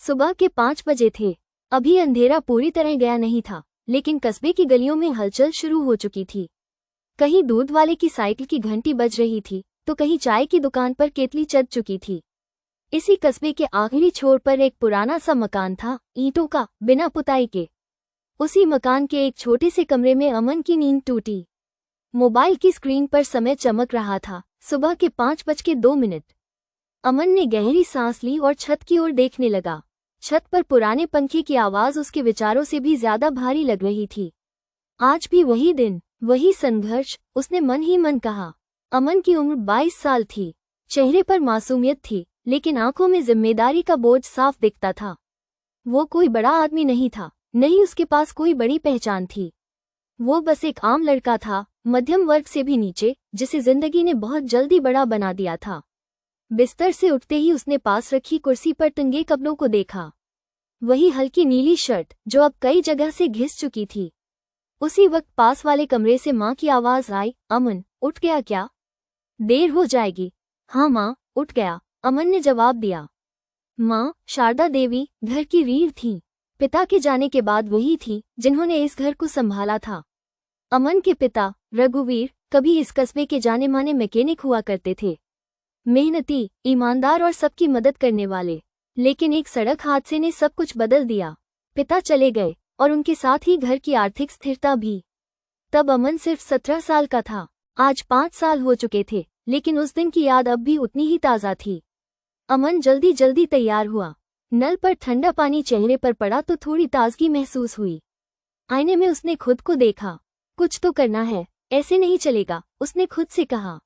सुबह के 5 बजे थे। अभी अंधेरा पूरी तरह गया नहीं था, लेकिन कस्बे की गलियों में हलचल शुरू हो चुकी थी। कहीं दूध वाले की साइकिल की घंटी बज रही थी, तो कहीं चाय की दुकान पर केतली चढ़ चुकी थी। इसी कस्बे के आखिरी छोर पर एक पुराना सा मकान था, ईंटों का, बिना पुताई के। उसी मकान के एक छोटे से कमरे में अमन की नींद टूटी। मोबाइल की स्क्रीन पर समय चमक रहा था, सुबह के 5:02। अमन ने गहरी सांस ली और छत की ओर देखने लगा। छत पर पुराने पंखे की आवाज उसके विचारों से भी ज्यादा भारी लग रही थी। आज भी वही दिन, वही संघर्ष, उसने मन ही मन कहा। अमन की उम्र 22 साल थी। चेहरे पर मासूमियत थी, लेकिन आंखों में जिम्मेदारी का बोझ साफ दिखता था। वो कोई बड़ा आदमी नहीं था, नहीं उसके पास कोई बड़ी पहचान थी। वो बस एक आम लड़का था, मध्यम वर्ग से भी नीचे, जिसे जिंदगी ने बहुत जल्दी बड़ा बना दिया था। बिस्तर से उठते ही उसने पास रखी कुर्सी पर टंगे कपड़ों को देखा। वही हल्की नीली शर्ट, जो अब कई जगह से घिस चुकी थी। उसी वक्त पास वाले कमरे से माँ की आवाज आई, अमन, उठ गया क्या? देर हो जाएगी। हाँ माँ, उठ गया, अमन ने जवाब दिया। माँ, शारदा देवी, घर की रीढ़ थीं। पिता के जाने के बाद वही थी जिन्होंने इस घर को संभाला था। अमन के पिता, रघुवीर, कभी इस कस्बे के जाने माने मैकेनिक हुआ करते थे। मेहनती, ईमानदार और सबकी मदद करने वाले। लेकिन एक सड़क हादसे ने सब कुछ बदल दिया। पिता चले गए और उनके साथ ही घर की आर्थिक स्थिरता भी। तब अमन सिर्फ 17 साल का था। आज 5 साल हो चुके थे, लेकिन उस दिन की याद अब भी उतनी ही ताज़ा थी। अमन जल्दी जल्दी तैयार हुआ। नल पर ठंडा पानी चेहरे पर पड़ा तो थोड़ी ताजगी महसूस हुई। आईने में उसने खुद को देखा। कुछ तो करना है, ऐसे नहीं चलेगा, उसने खुद से कहा।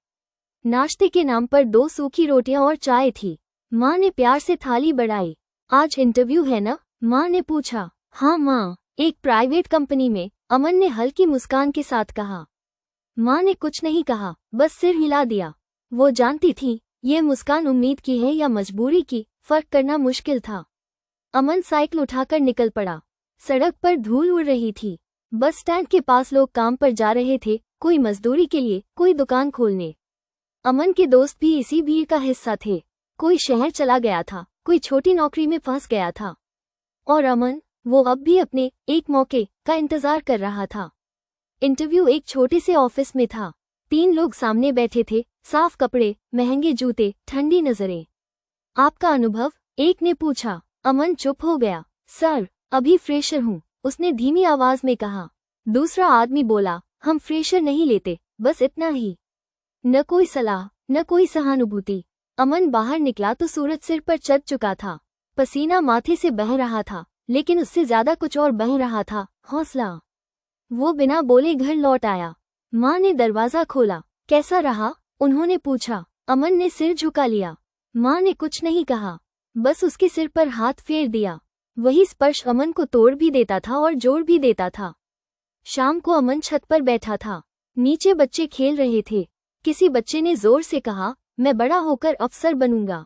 नाश्ते के नाम पर 2 सूखी रोटियां और चाय थी। माँ ने प्यार से थाली बढ़ाई। आज इंटरव्यू है ना? माँ ने पूछा। हाँ माँ, एक प्राइवेट कंपनी में, अमन ने हल्की मुस्कान के साथ कहा। माँ ने कुछ नहीं कहा, बस सिर हिला दिया। वो जानती थी, ये मुस्कान उम्मीद की है या मजबूरी की, फर्क करना मुश्किल था। अमन साइकिल उठाकर निकल पड़ा। सड़क पर धूल उड़ रही थी। बस स्टैंड के पास लोग काम पर जा रहे थे, कोई मजदूरी के लिए, कोई दुकान खोलने। अमन के दोस्त भी इसी भीड़ का हिस्सा थे। कोई शहर चला गया था, कोई छोटी नौकरी में फंस गया था। और अमन, वो अब भी अपने एक मौके का इंतजार कर रहा था। इंटरव्यू एक छोटे से ऑफिस में था। 3 लोग सामने बैठे थे, साफ कपड़े, महंगे जूते, ठंडी नजरें। आपका अनुभव? एक ने पूछा। अमन चुप हो गया। सर, अभी फ्रेशर हूँ, उसने धीमी आवाज में कहा। दूसरा आदमी बोला, हम फ्रेशर नहीं लेते, बस इतना ही। न कोई सलाह, न कोई सहानुभूति। अमन बाहर निकला तो सूरज सिर पर चढ़ चुका था। पसीना माथे से बह रहा था, लेकिन उससे ज्यादा कुछ और बह रहा था, हौसला। वो बिना बोले घर लौट आया। माँ ने दरवाजा खोला। कैसा रहा? उन्होंने पूछा। अमन ने सिर झुका लिया। माँ ने कुछ नहीं कहा, बस उसके सिर पर हाथ फेर दिया। वही स्पर्श अमन को तोड़ भी देता था और जोड़ भी देता था। शाम को अमन छत पर बैठा था। नीचे बच्चे खेल रहे थे। किसी बच्चे ने जोर से कहा, मैं बड़ा होकर अफसर बनूंगा।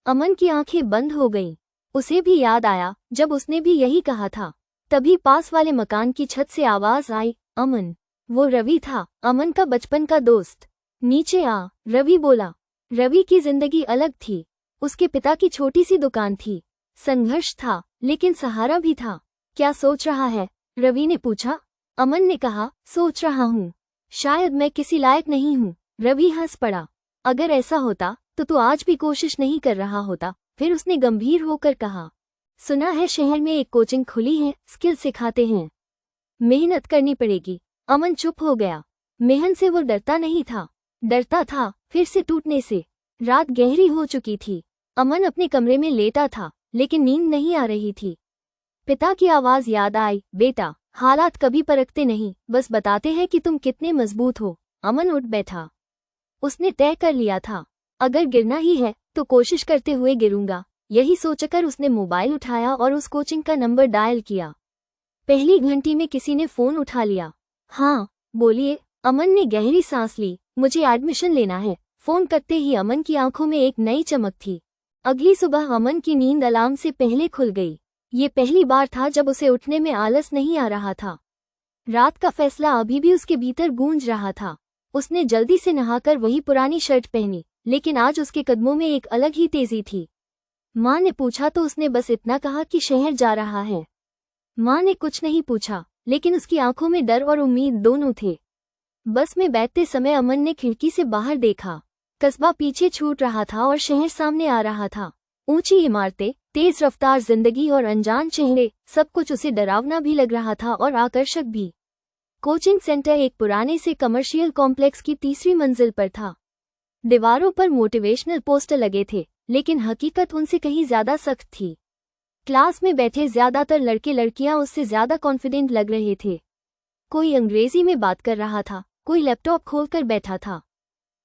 अमन की आंखें बंद हो गईं। उसे भी याद आया जब उसने भी यही कहा था। तभी पास वाले मकान की छत से आवाज आई, अमन। वो रवि था, अमन का बचपन का दोस्त। नीचे आ, रवि बोला। रवि की जिंदगी अलग थी। उसके पिता की छोटी सी दुकान थी। संघर्ष था, लेकिन सहारा भी था। क्या सोच रहा है? रवि ने पूछा। अमन ने कहा, सोच रहा हूँ, शायद मैं किसी लायक नहीं हूँ। रवि हंस पड़ा। अगर ऐसा होता तो तू आज भी कोशिश नहीं कर रहा होता। फिर उसने गंभीर होकर कहा, सुना है शहर में एक कोचिंग खुली है, स्किल सिखाते हैं। मेहनत करनी पड़ेगी। अमन चुप हो गया। मेहनत से वो डरता नहीं था, डरता था फिर से टूटने से। रात गहरी हो चुकी थी। अमन अपने कमरे में लेटा था, लेकिन नींद नहीं आ रही थी। पिता की आवाज याद आई, बेटा, हालात कभी परखते नहीं, बस बताते हैं कि तुम कितने मजबूत हो। अमन उठ बैठा। उसने तय कर लिया था, अगर गिरना ही है तो कोशिश करते हुए गिरूंगा। यही सोचकर उसने मोबाइल उठाया और उस कोचिंग का नंबर डायल किया। पहली घंटी में किसी ने फोन उठा लिया। हाँ, बोलिए। अमन ने गहरी सांस ली। मुझे एडमिशन लेना है। फोन करते ही अमन की आंखों में एक नई चमक थी। अगली सुबह अमन की नींद अलार्म से पहले खुल गई। ये पहली बार था जब उसे उठने में आलस नहीं आ रहा था। रात का फैसला अभी भी उसके भीतर गूंज रहा था। उसने जल्दी से नहाकर वही पुरानी शर्ट पहनी, लेकिन आज उसके कदमों में एक अलग ही तेजी थी। माँ ने पूछा तो उसने बस इतना कहा कि शहर जा रहा है। माँ ने कुछ नहीं पूछा, लेकिन उसकी आंखों में डर और उम्मीद दोनों थे। बस में बैठते समय अमन ने खिड़की से बाहर देखा। कस्बा पीछे छूट रहा था और शहर सामने आ रहा था। ऊंची इमारतें, तेज रफ्तार जिंदगी और अनजान चेहरे, सब कुछ उसे डरावना भी लग रहा था और आकर्षक भी। कोचिंग सेंटर एक पुराने से कमर्शियल कॉम्प्लेक्स की तीसरी मंजिल पर था। दीवारों पर मोटिवेशनल पोस्टर लगे थे, लेकिन हकीकत उनसे कहीं ज्यादा सख्त थी। क्लास में बैठे ज्यादातर लड़के लड़कियां उससे ज्यादा कॉन्फिडेंट लग रहे थे। कोई अंग्रेजी में बात कर रहा था, कोई लैपटॉप खोलकर बैठा था।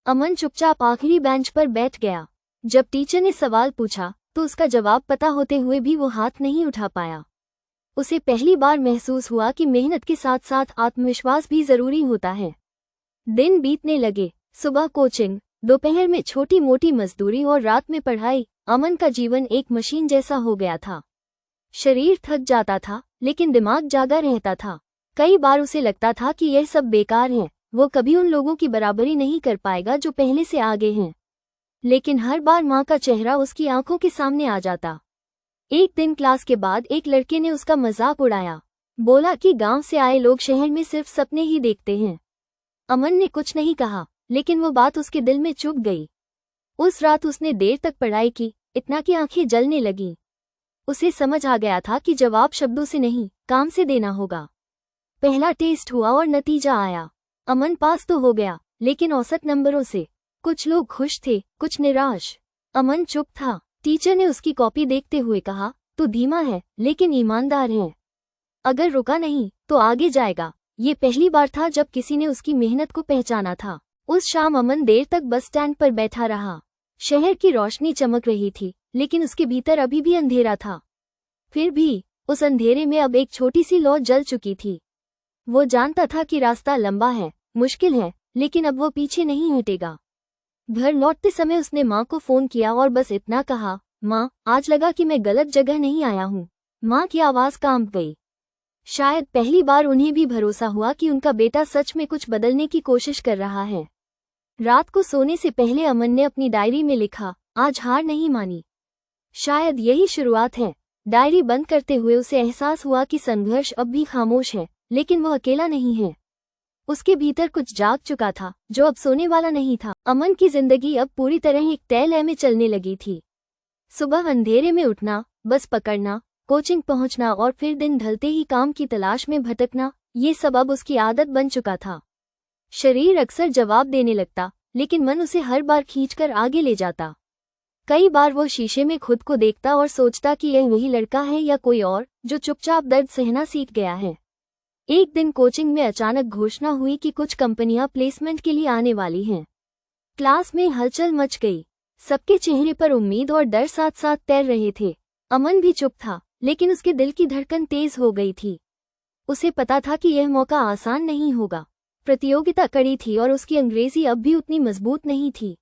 अमन चुपचाप आखिरी बेंच पर बैठ गया। जब टीचर ने सवाल पूछा तो उसका जवाब पता होते हुए भी वो हाथ नहीं उठा पाया। उसे पहली बार महसूस हुआ कि मेहनत के साथ साथ आत्मविश्वास भी जरूरी होता है। दिन बीतने लगे। सुबह कोचिंग, दोपहर में छोटी मोटी मजदूरी और रात में पढ़ाई। अमन का जीवन एक मशीन जैसा हो गया था। शरीर थक जाता था, लेकिन दिमाग जागा रहता था। कई बार उसे लगता था कि यह सब बेकार है, वो कभी उन लोगों की बराबरी नहीं कर पाएगा जो पहले से आगे हैं। लेकिन हर बार माँ का चेहरा उसकी आंखों के सामने आ जाता। एक दिन क्लास के बाद एक लड़के ने उसका मजाक उड़ाया। बोला कि गांव से आए लोग शहर में सिर्फ सपने ही देखते हैं। अमन ने कुछ नहीं कहा, लेकिन वो बात उसके दिल में चुभ गई। उस रात उसने देर तक पढ़ाई की, इतना कि आंखें जलने लगीं। उसे समझ आ गया था कि जवाब शब्दों से नहीं, काम से देना होगा। पहला टेस्ट हुआ और नतीजा आया। अमन पास तो हो गया, लेकिन औसत नंबरों से। कुछ लोग खुश थे, कुछ निराश। अमन चुप था। टीचर ने उसकी कॉपी देखते हुए कहा, तू धीमा है लेकिन ईमानदार है। अगर रुका नहीं तो आगे जाएगा। ये पहली बार था जब किसी ने उसकी मेहनत को पहचाना था। उस शाम अमन देर तक बस स्टैंड पर बैठा रहा। शहर की रोशनी चमक रही थी, लेकिन उसके भीतर अभी भी अंधेरा था। फिर भी उस अंधेरे में अब एक छोटी सी लौ जल चुकी थी। वो जानता था कि रास्ता लंबा है, मुश्किल है, लेकिन अब वो पीछे नहीं हटेगा। घर लौटते समय उसने माँ को फोन किया और बस इतना कहा, माँ, आज लगा कि मैं गलत जगह नहीं आया हूँ। माँ की आवाज कांप गई। शायद पहली बार उन्हें भी भरोसा हुआ कि उनका बेटा सच में कुछ बदलने की कोशिश कर रहा है। रात को सोने से पहले अमन ने अपनी डायरी में लिखा, आज हार नहीं मानी। शायद यही शुरुआत है। डायरी बंद करते हुए उसे एहसास हुआ कि संघर्ष अब भी खामोश है, लेकिन वह अकेला नहीं है। उसके भीतर कुछ जाग चुका था, जो अब सोने वाला नहीं था। अमन की जिंदगी अब पूरी तरह एक तय लय में चलने लगी थी। सुबह अंधेरे में उठना, बस पकड़ना, कोचिंग पहुंचना और फिर दिन ढलते ही काम की तलाश में भटकना, ये सब अब उसकी आदत बन चुका था। शरीर अक्सर जवाब देने लगता, लेकिन मन उसे हर बार खींचकर आगे ले जाता। कई बार वो शीशे में खुद को देखता और सोचता कि यह वही लड़का है या कोई और, जो चुपचाप दर्द सहना सीख गया है। एक दिन कोचिंग में अचानक घोषणा हुई कि कुछ कंपनियां प्लेसमेंट के लिए आने वाली हैं। क्लास में हलचल मच गई। सबके चेहरे पर उम्मीद और डर साथ साथ तैर रहे थे। अमन भी चुप था, लेकिन उसके दिल की धड़कन तेज हो गई थी। उसे पता था कि यह मौका आसान नहीं होगा। प्रतियोगिता कड़ी थी और उसकी अंग्रेजी अब भी उतनी मजबूत नहीं थी।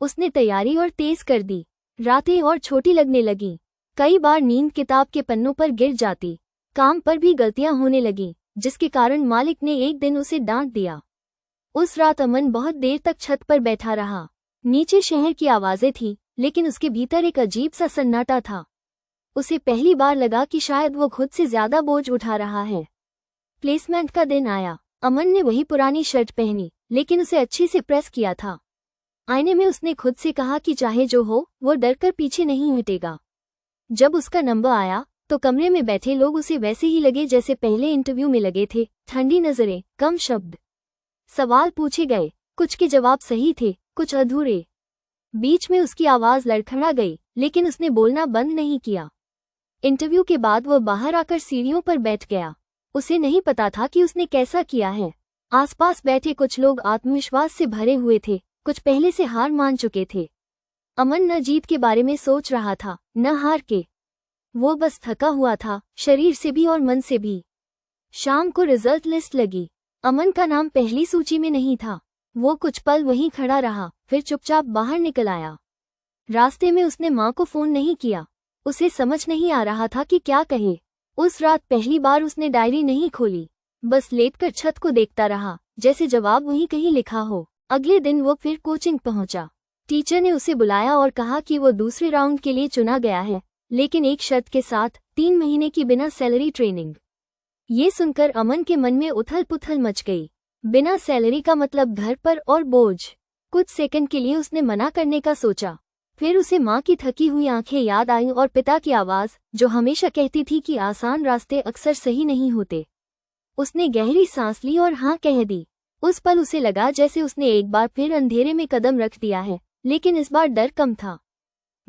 उसने तैयारी और तेज कर दी। रातें और छोटी लगने लगीं। कई बार नींद किताब के पन्नों पर गिर जाती। काम पर भी गलतियां होने लगीं, जिसके कारण मालिक ने एक दिन उसे डांट दिया। उस रात अमन बहुत देर तक छत पर बैठा रहा। नीचे शहर की आवाजें थीं, लेकिन उसके भीतर एक अजीब सा सन्नाटा था। उसे पहली बार लगा कि शायद वो खुद से ज्यादा बोझ उठा रहा है। प्लेसमेंट का दिन आया। अमन ने वही पुरानी शर्ट पहनी, लेकिन उसे अच्छे से प्रेस किया था। आईने में उसने खुद से कहा कि चाहे जो हो, वो डरकर पीछे नहीं हटेगा। जब उसका नंबर आया तो कमरे में बैठे लोग उसे वैसे ही लगे जैसे पहले इंटरव्यू में लगे थे। ठंडी नजरें, कम शब्द। सवाल पूछे गए, कुछ के जवाब सही थे, कुछ अधूरे। बीच में उसकी आवाज लड़खड़ा गई, लेकिन उसने बोलना बंद नहीं किया। इंटरव्यू के बाद वो बाहर आकर सीढ़ियों पर बैठ गया। उसे नहीं पता था कि उसने कैसा किया है। आसपास बैठे कुछ लोग आत्मविश्वास से भरे हुए थे, कुछ पहले से हार मान चुके थे। अमन न जीत के बारे में सोच रहा था, न हार के। वो बस थका हुआ था, शरीर से भी और मन से भी। शाम को रिजल्ट लिस्ट लगी। अमन का नाम पहली सूची में नहीं था। वो कुछ पल वहीं खड़ा रहा, फिर चुपचाप बाहर निकल आया। रास्ते में उसने माँ को फोन नहीं किया। उसे समझ नहीं आ रहा था कि क्या कहे। उस रात पहली बार उसने डायरी नहीं खोली, बस लेटकर छत को देखता रहा, जैसे जवाब वहीं कहीं लिखा हो। अगले दिन वो फिर कोचिंग पहुंचा। टीचर ने उसे बुलाया और कहा कि वो दूसरे राउंड के लिए चुना गया है, लेकिन एक शर्त के साथ, 3 महीने की बिना सैलरी ट्रेनिंग। ये सुनकर अमन के मन में उथल पुथल मच गई। बिना सैलरी का मतलब घर पर और बोझ। कुछ सेकंड के लिए उसने मना करने का सोचा, फिर उसे माँ की थकी हुई आंखें याद आईं और पिता की आवाज़, जो हमेशा कहती थी कि आसान रास्ते अक्सर सही नहीं होते। उसने गहरी सांस ली और हाँ कह दी। उस पल उसे लगा जैसे उसने एक बार फिर अंधेरे में कदम रख दिया है, लेकिन इस बार डर कम था।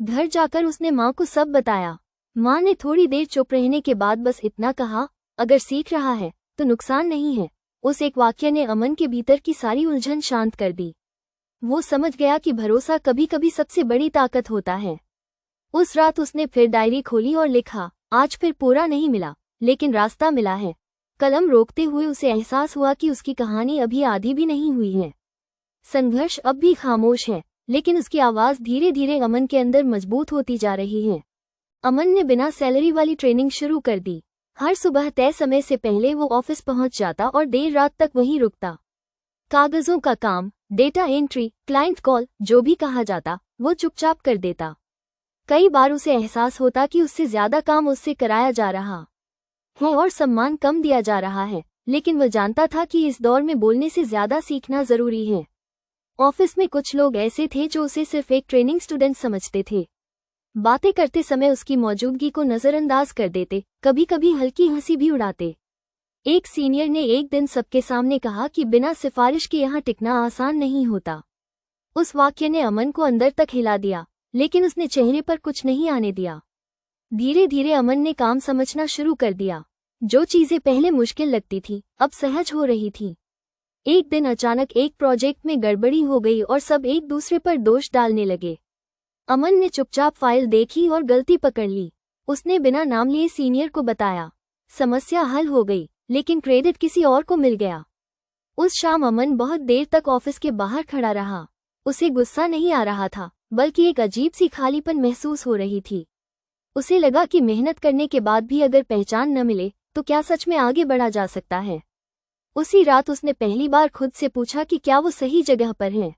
घर जाकर उसने माँ को सब बताया। माँ ने थोड़ी देर चुप रहने के बाद बस इतना कहा, अगर सीख रहा है तो नुकसान नहीं है। उस एक वाक्य ने अमन के भीतर की सारी उलझन शांत कर दी। वो समझ गया कि भरोसा कभी कभी सबसे बड़ी ताकत होता है। उस रात उसने फिर डायरी खोली और लिखा, आज फिर पूरा नहीं मिला, लेकिन रास्ता मिला है। कलम रोकते हुए उसे एहसास हुआ कि उसकी कहानी अभी आधी भी नहीं हुई है। संघर्ष अब भी खामोश है, लेकिन उसकी आवाज़ धीरे धीरे अमन के अंदर मजबूत होती जा रही है। अमन ने बिना सैलरी वाली ट्रेनिंग शुरू कर दी। हर सुबह तय समय से पहले वो ऑफिस पहुंच जाता और देर रात तक वहीं रुकता। कागजों का काम, डेटा एंट्री, क्लाइंट कॉल, जो भी कहा जाता वो चुपचाप कर देता। कई बार उसे एहसास होता कि उससे ज्यादा काम उससे कराया जा रहा है और सम्मान कम दिया जा रहा है, लेकिन वह जानता था कि इस दौर में बोलने से ज्यादा सीखना जरूरी है। ऑफिस में कुछ लोग ऐसे थे जो उसे सिर्फ एक ट्रेनिंग स्टूडेंट समझते थे। बातें करते समय उसकी मौजूदगी को नजरअंदाज कर देते, कभी कभी हल्की हंसी भी उड़ाते। एक सीनियर ने एक दिन सबके सामने कहा कि बिना सिफारिश के यहाँ टिकना आसान नहीं होता। उस वाक्य ने अमन को अंदर तक हिला दिया, लेकिन उसने चेहरे पर कुछ नहीं आने दिया। धीरे धीरे अमन ने काम समझना शुरू कर दिया। जो चीजें पहले मुश्किल लगती थी अब सहज हो रही थी। एक दिन अचानक एक प्रोजेक्ट में गड़बड़ी हो गई और सब एक दूसरे पर दोष डालने लगे। अमन ने चुपचाप फाइल देखी और गलती पकड़ ली। उसने बिना नाम लिए सीनियर को बताया। समस्या हल हो गई, लेकिन क्रेडिट किसी और को मिल गया। उस शाम अमन बहुत देर तक ऑफिस के बाहर खड़ा रहा। उसे गुस्सा नहीं आ रहा था, बल्कि एक अजीब सी खालीपन महसूस हो रही थी। उसे लगा कि मेहनत करने के बाद भी अगर पहचान न मिले तो क्या सच में आगे बढ़ा जा सकता है। उसी रात उसने पहली बार खुद से पूछा कि क्या वो सही जगह पर है।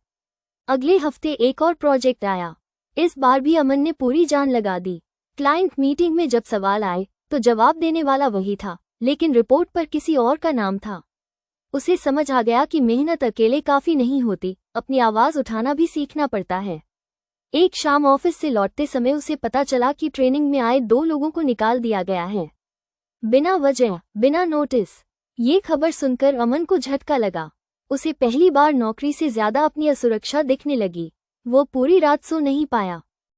अगले हफ्ते एक और प्रोजेक्ट आया। इस बार भी अमन ने पूरी जान लगा दी। क्लाइंट मीटिंग में जब सवाल आए तो जवाब देने वाला वही था, लेकिन रिपोर्ट पर किसी और का नाम था। उसे समझ आ गया कि मेहनत अकेले काफी नहीं होती, अपनी आवाज उठाना भी सीखना पड़ता है। एक शाम ऑफिस से लौटते समय उसे पता चला कि ट्रेनिंग में आए 2 लोगों को निकाल दिया गया है, बिना वजह, बिना नोटिस। ये खबर सुनकर अमन को झटका लगा। उसे पहली बार नौकरी से ज्यादा अपनी असुरक्षा दिखने लगी। वो पूरी रात सो नहीं पाया।